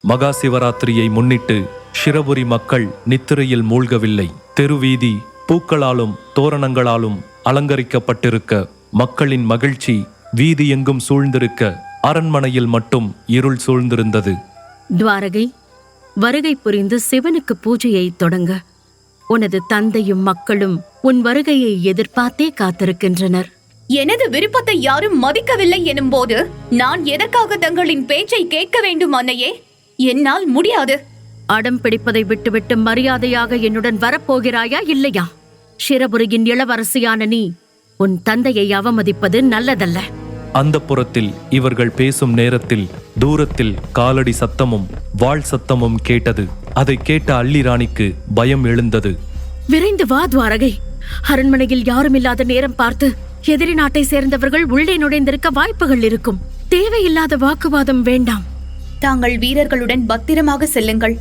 மகா சிவராத்திரியை முன்னிட்டு ஷிரபுரி மக்கள் நித்திரையில் மூழ்கவில்லை. தெருவீதி பூக்களாலும் தோரணங்களாலும் அலங்கரிக்கப்பட்டிருக்க, மக்களின் மகிழ்ச்சி வீதி எங்கும் சூழ்ந்திருக்க, அரண்மனையில் மட்டும் இருள் சூழ்ந்திருந்தது. துவாரகை, வருகை புரிந்து சிவனுக்கு பூஜையை தொடங்க. உனது தந்தையும் மக்களும் உன் வருகையை எதிர்பார்த்தே காத்திருக்கின்றனர். எனது விருப்பத்தை யாரும் மதிக்கவில்லை எனும் போது நான் எதற்காக தங்களின் பேச்சை கேட்க வேண்டும் அன்னையே? என்னால் முடியாது. அடம் பிடிப்பதை விட்டுவிட்டு மரியாதையாக என்னுடன் வரப்போகிறாயா இல்லையா? ஷிரபுரியின் இளவரசியான நீ உன் தந்தையை அவமதிப்பது நல்லதல்ல. அந்த புறத்தில் இவர்கள் பேசும் நேரத்தில் தூரத்தில் காலடி சத்தமும் வாள் சத்தமும் கேட்டது. அதை கேட்ட அள்ளி ராணிக்கு பயம் எழுந்தது. விரைந்து வா துவாரகை. அரண்மனையில் யாரும் இல்லாத நேரம் பார்த்து எதிரி நாட்டை சேர்ந்தவர்கள் உள்ளே நுழைந்திருக்க வாய்ப்புகள் இருக்கும். தேவையில்லாத வாக்குவாதம் வேண்டாம். தாங்கள் வீரர்களுடன் பத்திரமாக செல்லுங்கள்.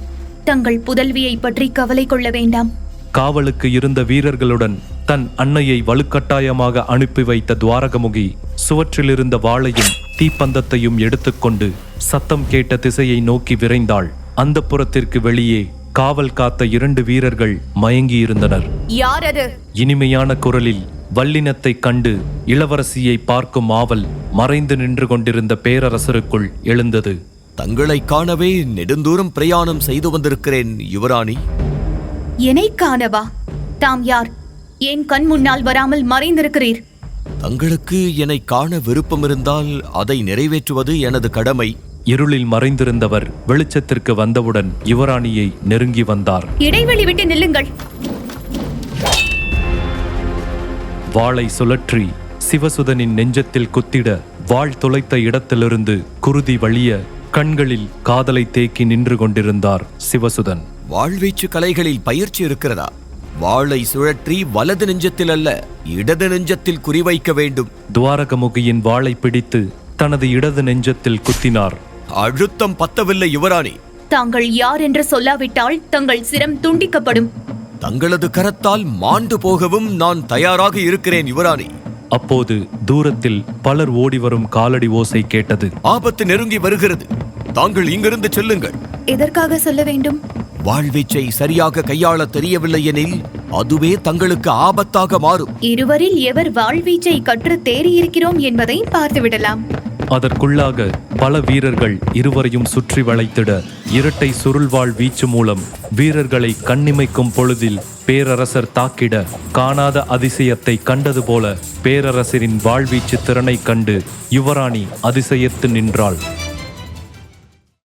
தங்கள் புதல்வியை பற்றி கவலை கொள்ள வேண்டாம். காவலுக்கு இருந்த வீரர்களுடன் தன் அன்னையை வலுக்கட்டாயமாக அனுப்பி வைத்த துவாரகமுகி சுவற்றிலிருந்த வாளையும் தீப்பந்தத்தையும் எடுத்துக்கொண்டு சத்தம் கேட்ட திசையை நோக்கி விரைந்தாள். அந்த புறத்திற்கு வெளியே காவல் காத்த 2 வீரர்கள் மயங்கியிருந்தனர். யார் அது? இனிமையான குரலில் வல்லினத்தை கண்டு இளவரசியை பார்க்கும் ஆவல் மறைந்து நின்று கொண்டிருந்த பேரரசருக்குள் எழுந்தது. தங்களை காணவே நெடுந்தூரம் பிரயாணம் செய்து வந்திருக்கிறேன் யுவராணி. என்னை காணவா? தாம் யார்? ஏன் கண் முன்னால் வராமல் மறைந்திருக்கிறீர்? தங்களுக்கு என்னை காண விருப்பம் இருந்தால் அதை நிறைவேற்றுவது எனது கடமை. இருளில் மறைந்திருந்தவர் வெளிச்சத்திற்கு வந்தவுடன் யுவராணியை நெருங்கி வந்தார். இடைவெளி விட்டு நில்லுங்கள். வாளை சுழற்றி சிவசுதனின் நெஞ்சத்தில் குத்திட, வாள் துளைத்த இடத்திலிருந்து குருதி வழிய கண்களில் காதலை தேக்கி நின்று கொண்டிருந்தார் சிவசுதன். வாழ்வீச்சு கலைகளில் பயிற்சி இருக்கிறதா? வாளை சுழற்றி வலது நெஞ்சத்தில் அல்ல, இடது நெஞ்சத்தில் குறிவைக்க வேண்டும். துவாரகமுகியின் வாளை பிடித்து தனது இடது நெஞ்சத்தில் குத்தினார். அழுத்தம் பத்தவில்லை யுவராணி. தாங்கள் யார் என்று சொல்லாவிட்டால் தங்கள் சிரம் துண்டிக்கப்படும். தங்களது கரத்தால் மாண்டு போகவும் நான் தயாராக இருக்கிறேன் யுவராணி. அப்போது தூரத்தில் பலர் ஓடிவரும் காலடி ஓசை கேட்டது. ஆபத்து நெருங்கி வருகிறது. தாங்கள் இங்கிருந்து செல்லுங்கள். எதற்காக சொல்ல வேண்டும்? வாழ்வீச்சை சரியாக கையாள தெரியவில்லை எனில் அதுவே தங்களுக்கு ஆபத்தாக மாறும். இருவரில் எவர் வாழ்வீச்சை கற்று தேறியிருக்கிறோம் என்பதை பார்த்துவிடலாம். அதற்குள்ளாக பல வீரர்கள் இருவரையும் சுற்றி வளைத்திட, இரட்டை சுருள்வாள் வீச்சு மூலம் வீரர்களை கண்ணிமைக்கும் பொழுதில் பேரரசர் தாக்கிட, காணாத அதிசயத்தை கண்டது போல பேரரசரின் வாழ்வீச்சு திறனை கண்டு யுவராணி அதிசயத்து நின்றாள்.